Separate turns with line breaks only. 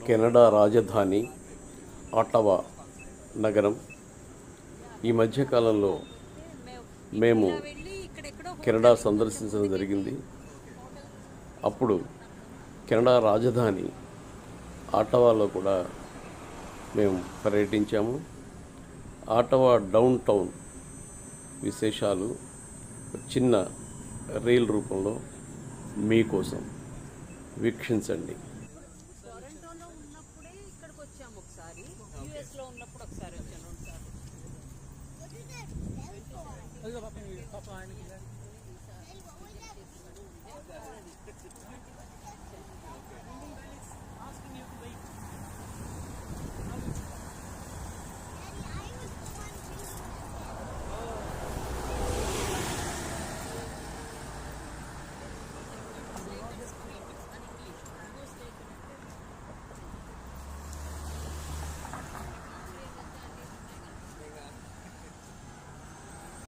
Canada రాజధాని ఆటవా నగరం. ఈ మధ్యకాలంలో మేము కెనడా సందర్శించడం జరిగింది. అప్పుడు కెనడా రాజధాని ఆటవాలో కూడా మేము పర్యటించాము. ఆటవా డౌన్ టౌన్ విశేషాలు చిన్న రీల్ రూపంలో మీకోసం వీక్షించండి.
టొరంటోలో ఉన్నప్పుడే ఇక్కడికి వచ్చాము ఒకసారి, యూఎస్లో ఉన్నప్పుడు ఒకసారి వచ్చాను, 2 సార్లు.